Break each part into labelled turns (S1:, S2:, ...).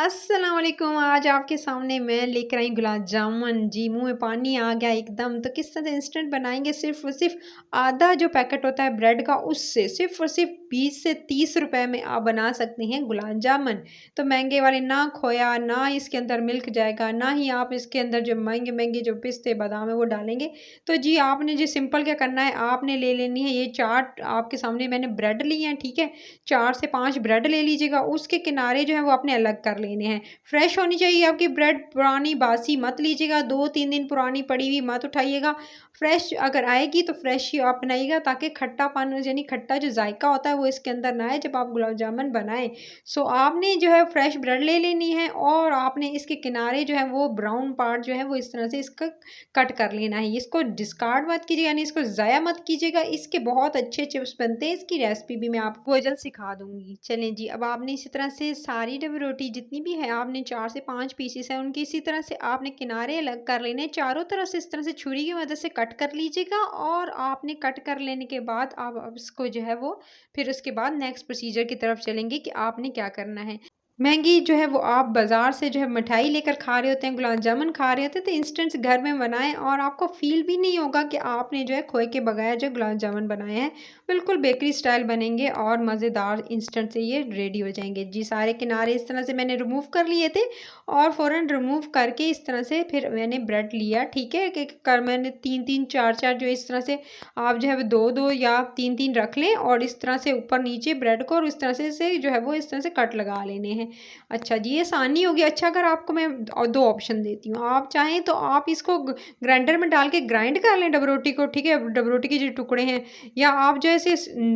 S1: अस्सलाम वालेकुम। आज आपके सामने मैं लेकर आई गुलाब जामुन। जी, मुँह में पानी आ गया एकदम। तो किस तरह से इंस्टेंट बनाएँगे, सिर्फ़ और सिर्फ़ आधा जो पैकेट होता है ब्रेड का, उससे सिर्फ़ और सिर्फ़ 20 से 30 रुपए में आप बना सकते हैं गुलाब जामुन। तो महँगे वाले, ना खोया, ना इसके अंदर मिल्क जाएगा, ना ही आप इसके अंदर जो महँगे-महँगे जो पिस्ते, बादाम है वो डालेंगे। तो जी आपने जी सिंपल क्या करना है, आपने ले लेनी है ये 4 आपके सामने मैंने ब्रेड ली हैं, ठीक है? 4 से 5 ब्रेड ले लीजिएगा, उसके किनारे जो है वो आपने अलग कर लेने हैं। फ्रेश होनी चाहिए आपकी ब्रेड, पुरानी बासी मत लीजिएगा, 2-3 दिन पुरानी पड़ी हुई मत उठाइएगा। फ्रेश अगर आएगी तो फ्रेश ही आप बनाइएगा, ताकि खट्टापन यानी खट्टा जो जायका होता है वो इसके अंदर ना आए जब आप गुलाब जामुन बनाएँ। सो आपने जो है फ्रेश ब्रेड ले लेनी है, और आपने इसके किनारे जो है वो ब्राउन पार्ट जो है वो इस तरह से इसका कट कर लेना है। इसको डिस्कार्ड मत कीजिएगा, यानी इसको ज़ाया मत कीजिएगा। इसके बहुत अच्छे चिप्स बनते हैं, इसकी रेसिपी भी मैं आपको जल्द सिखा दूँगी। चलें जी, अब आपने इसी तरह से सारी डबल रोटी जितनी भी है, आपने 4 से 5 पीसेस हैं उनकी इसी तरह से आपने किनारे अलग कर लेने हैं। चारों तरफ से इस तरह से छुरी की मदद से कट कर लीजिएगा, और आपने कट कर लेने के बाद आप अब इसको जो है वो फिर उसके बाद नेक्स्ट प्रोसीजर की तरफ चलेंगे कि आपने क्या करना है। मैगी जो है वो आप बाज़ार से जो है मिठाई लेकर खा रहे होते हैं, गुलाब जामुन खा रहे होते हैं, तो इंस्टेंट घर में बनाएँ, और आपको फ़ील भी नहीं होगा कि आपने जो है खोए के बगैर जो गुलाब जामुन बनाए हैं। बिल्कुल बेकरी स्टाइल बनेंगे और मज़ेदार इंस्टेंट से ये रेडी हो जाएँगे। जी, सारे किनारे इस तरह से मैंने रिमूव कर लिए थे, और फ़ौरन रिमूव करके इस तरह से फिर मैंने ब्रेड लिया, ठीक है? कि कर मैंने 3-3 4-4 जो इस तरह से आप जो है वो 2-2 या 3-3 रख लें, और इस तरह से ऊपर-नीचे ब्रेड को, और इस तरह से जो है वो इस तरह से कट लगा लेने हैं। अच्छा जी, ये आसानी होगी। अच्छा, अगर आपको मैं 2 ऑप्शन देती हूँ, आप चाहें तो आप इसको ग्राइंडर में डाल के ग्राइंड कर लें डब रोटी को, ठीक है? डब रोटी के जो टुकड़े हैं, या आप जैसे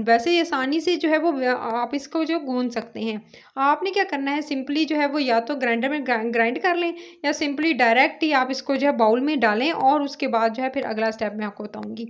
S1: वैसे ही आसानी से जो है वो आप इसको जो गूँध सकते हैं। आपने क्या करना है, सिंपली जो है वो या तो ग्राइंडर में ग्राइंड कर लें, या सिंपली डायरेक्ट ही आप इसको जो है बाउल में डालें, और उसके बाद जो है फिर अगला स्टेप मैं आपको बताऊँगी।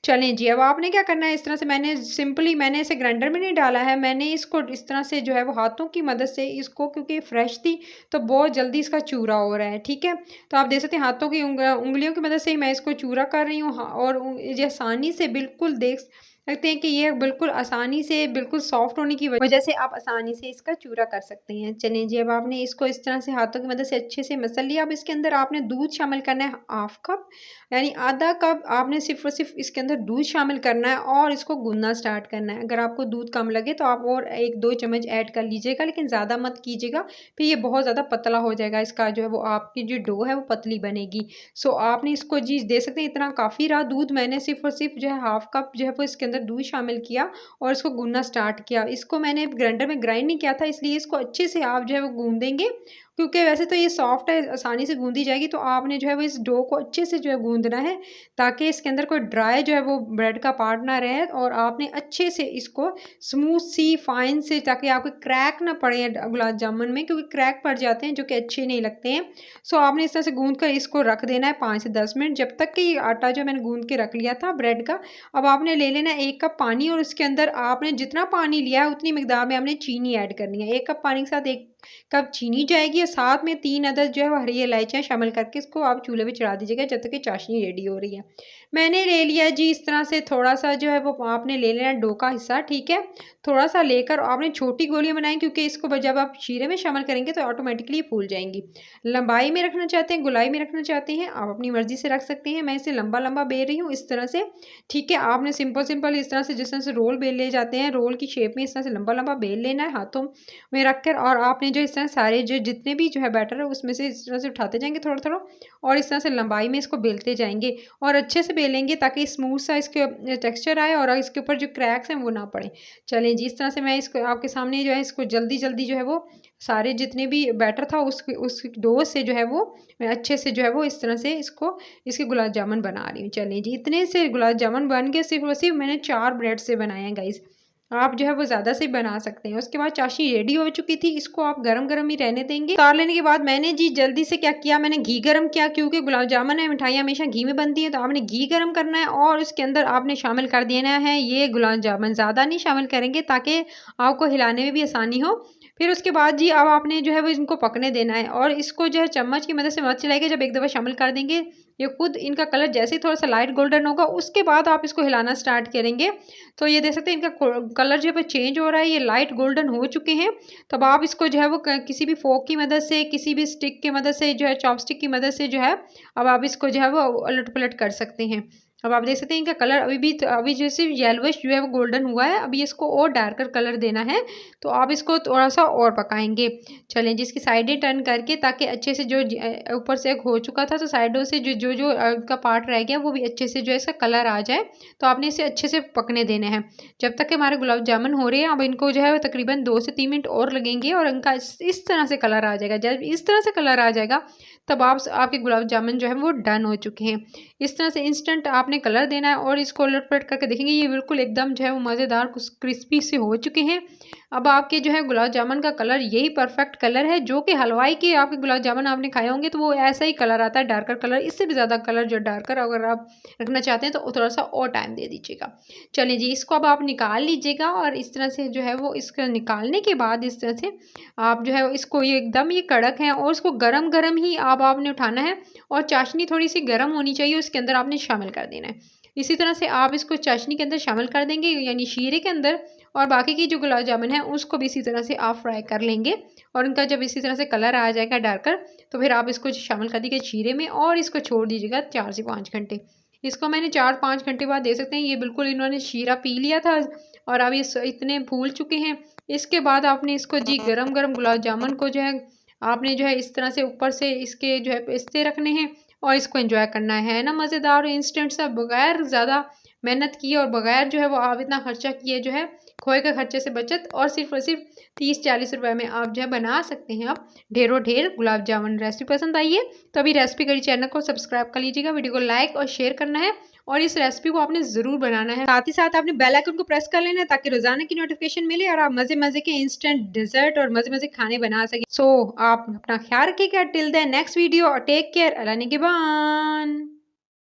S1: चलें जी, अब आपने क्या करना है, इस तरह से मैंने इसे ग्राइंडर में नहीं डाला है, मैंने इसको इस तरह से जो है वो हाथों की मदद से इसको, क्योंकि फ्रेश थी तो बहुत जल्दी इसका चूरा हो रहा है, ठीक है? तो आप देख सकते हैं हाथों की उँगलियों की मदद से ही मैं इसको चूरा कर रही हूँ, और ये आसानी से बिल्कुल देख सकते हैं कि ये बिल्कुल आसानी से बिल्कुल सॉफ्ट होने की वजह से आप आसानी से इसका चूरा कर सकते हैं। चलिए जी, अब आपने इसको इस तरह से हाथों की मदद से अच्छे से मसल लिया। अब इसके अंदर आपने दूध शामिल करना है, हाफ कप, यानी आधा कप आपने सिर्फ़ और सिर्फ़ इसके अंदर दूध शामिल करना है, और इसको गूँथना स्टार्ट करना है। अगर आपको दूध कम लगे तो आप और 1-2 चम्मच ऐड कर लीजिएगा, लेकिन ज़्यादा मत कीजिएगा, फिर ये बहुत ज़्यादा पतला हो जाएगा। इसका जो है वो आपकी जो डो है वो पतली बनेगी। सो आपने इसको जी देख सकते हैं, इतना काफ़ी रहा दूध। मैंने सिर्फ़ और सिर्फ़ जो है हाफ कप जो है वो इसके अंदर दूध शामिल किया, और इसको गूँथना स्टार्ट किया। इसको मैंने ग्राइंडर में ग्राइंड नहीं किया था, इसलिए इसको अच्छे से आप जो है वो गूँध देंगे, क्योंकि वैसे तो ये सॉफ्ट है, आसानी से गूँधी जाएगी। तो आपने जो है वो इस डो को अच्छे से जो है गूँधना है, ताकि इसके अंदर कोई ड्राई जो है वो ब्रेड का पार्ट ना रहे, और आपने अच्छे से इसको स्मूथ सी फाइन से, ताकि आपको क्रैक ना पड़े गुलाब जामुन में, क्योंकि क्रैक पड़ जाते हैं जो कि अच्छे नहीं लगते हैं। सो आपने इस तरह से गूँध कर इसको रख देना है 5 से 10 मिनट, जब तक कि ये आटा जो मैंने गूँध के रख लिया था ब्रेड का। अब आपने ले लेना है 1 कप पानी, और उसके अंदर आपने जितना पानी लिया है उतनी मिकदार में आपने चीनी ऐड करनी है। 1 कप पानी के साथ 1 कप चीनी जाएगी, और साथ में 3 अदद जो है वो हरी इलायचियाँ शामिल करके इसको आप चूल्हे पे चढ़ा दीजिएगा जब तक कि चाशनी रेडी हो रही है। मैंने ले लिया जी इस तरह से, थोड़ा-सा जो है वो आपने ले लेना है डो का हिस्सा, ठीक है? थोड़ा-सा लेकर आपने छोटी गोलियाँ बनाई, क्योंकि इसको जब आप शीरे में शामिल करेंगे तो ऑटोमेटिकली फूल जाएँगी। लंबाई में रखना चाहते हैं, गोलाई में रखना चाहते हैं, आप अपनी मर्ज़ी से रख सकते हैं। मैं इसे लंबा-लंबा बेल रही हूँ इस तरह से, ठीक है? आपने सिंपल-सिंपल इस तरह से, जिस तरह से रोल बेले जाते हैं, रोल की शेप में इस तरह से लंबा-लंबा बेल लेना है हाथों में रखकर, और आपने जो इस तरह सारे जो जितने भी जो है बैटर है उसमें से इस तरह से उठाते जाएँगे थोड़ा-थोड़ा, और इस तरह से लंबाई में इसको बेलते जाएँगे, और अच्छे से बेलेंगे ताकि स्मूथ सा इसके टेक्सचर आए, और इसके ऊपर जो क्रैक्स हैं वो ना पड़े। चलें जी, इस तरह से मैं इसको आपके सामने जो है इसको जल्दी-जल्दी जो है वो सारे जितने भी बैटर था उस डो से जो है वो मैं अच्छे से जो है वो इस तरह से इसके गुलाब जामुन बना रही हूँ। चलें जी, इतने से गुलाब जामुन बन गए, सिर्फ़ और सिर्फ़ मैंने 4 ब्रेड से बनाए हैं गाइज़। आप जो है वो ज़्यादा से बना सकते हैं। उसके बाद चाशनी रेडी हो चुकी थी, इसको आप गरम-गरम ही रहने देंगे। उतार लेने के बाद मैंने जी जल्दी से क्या किया, मैंने घी गरम किया, क्योंकि गुलाब जामुन है, मिठाइयाँ हमेशा घी में बनती हैं, तो आपने घी गरम करना है, और उसके अंदर आपने शामिल कर देना है ये गुलाब जामुन। ज़्यादा नहीं शामिल करेंगे, ताकि आपको हिलाने में भी आसानी हो। फिर उसके बाद जी अब आपने जो है वो इनको पकने देना है और इसको जो है चम्मच की मदद से मत चलाइए। जब एक दफ़ा शामिल कर देंगे ये खुद इनका कलर जैसे ही थोड़ा-सा लाइट गोल्डन होगा उसके बाद आप इसको हिलाना स्टार्ट करेंगे। तो ये देख सकते हैं इनका कलर जो है वो चेंज हो रहा है, ये लाइट गोल्डन हो चुके हैं। तो अब आप इसको जो है वो किसी भी फ़ोर्क की मदद से, किसी भी स्टिक की मदद से जो है चॉपस्टिक की मदद से जो है अब आप इसको जो है वो उलट-पलट कर सकते हैं। अब आप देख सकते हैं इनका कलर अभी जैसे येलोइश जो है वो गोल्डन हुआ है। अभी इसको और डार्कर कलर देना है, तो आप इसको थोड़ा-सा और पकाएँगे। चलें जी इसकी साइडें टर्न करके ताकि अच्छे से जो ऊपर से हो चुका था तो साइडों से जो का पार्ट रह गया वो भी अच्छे से जो है इसका कलर आ जाए। तो आपने इसे अच्छे से पकने देना है। जब तक कि हमारे गुलाब जामुन हो रहे हैं अब इनको जो है तकरीबन 2 से 3 मिनट और लगेंगे और इनका इस तरह से कलर आ जाएगा। जब इस तरह से कलर आ जाएगा तब आपके गुलाब जामुन जो है वो डन हो चुके हैं। इस तरह से इंस्टेंट आपने कलर देना है और इसको उलट-पलट करके देखेंगे ये बिल्कुल एकदम जो है वो मज़ेदार कुछ क्रिस्पी से हो चुके हैं। अब आपके जो है गुलाब जामुन का कलर यही परफेक्ट कलर है जो कि हलवाई के आपके गुलाब जामुन आपने खाए होंगे तो वो ऐसा ही कलर आता है डार्कर कलर। इससे भी ज़्यादा कलर जो डार्कर अगर आप रखना चाहते हैं तो थोड़ा-सा और टाइम दे दीजिएगा। चलिए जी इसको अब आप निकाल लीजिएगा और इस तरह से जो है वो इसका निकालने के बाद इस तरह से आप जो है इसको ये एकदम ये कड़क है और इसको गरम-गरम ही आपने उठाना है और चाशनी थोड़ी-सी गरम होनी चाहिए उसके अंदर आपने शामिल कर देना है। इसी तरह से आप इसको चाशनी के अंदर शामिल कर देंगे यानी शीरे के अंदर और बाकी की जो गुलाब जामुन है उसको भी इसी तरह से आप फ्राई कर लेंगे और उनका जब इसी तरह से कलर आ जाएगा डार्कर तो फिर आप इसको शामिल कर दीजिए शीरे में और इसको छोड़ दीजिएगा 4 से 5 घंटे। इसको मैंने 4-5 घंटे बाद देख सकते हैं ये बिल्कुल इन्होंने शीरा पी लिया था और अब ये इतने फूल चुके हैं। इसके बाद आपने इसको जी गरम-गरम गुलाब जामुन को जो है आपने जो है इस तरह से ऊपर से इसके जो है पिस्ते रखने हैं और इसको एंजॉय करना है ना मज़ेदार और इंस्टेंट सा बगैर ज़्यादा मेहनत किए और बगैर जो है वो आप इतना खर्चा किए जो है खोए के खर्चे से बचत और सिर्फ 30-40 रुपए में आप जो है बना सकते हैं आप ढेरों ढेर गुलाब जामुन। रेसिपी पसंद आई है तो अभी रेसिपी करी चैनल को सब्सक्राइब कर लीजिएगा, वीडियो को लाइक और शेयर करना है और इस रेसिपी को आपने ज़रूर बनाना है। साथ ही साथ आपने बेल आइकन को प्रेस कर लेना है ताकि रोजाना की नोटिफिकेशन मिले और आप मज़े-मज़े के इंस्टेंट डिजर्ट और मज़े-मज़े खाने बना सकें। सो आप अपना ख्याल रखिएगा टिल द नेक्स्ट वीडियो और टेक केयर। अल्लाह निगहबान।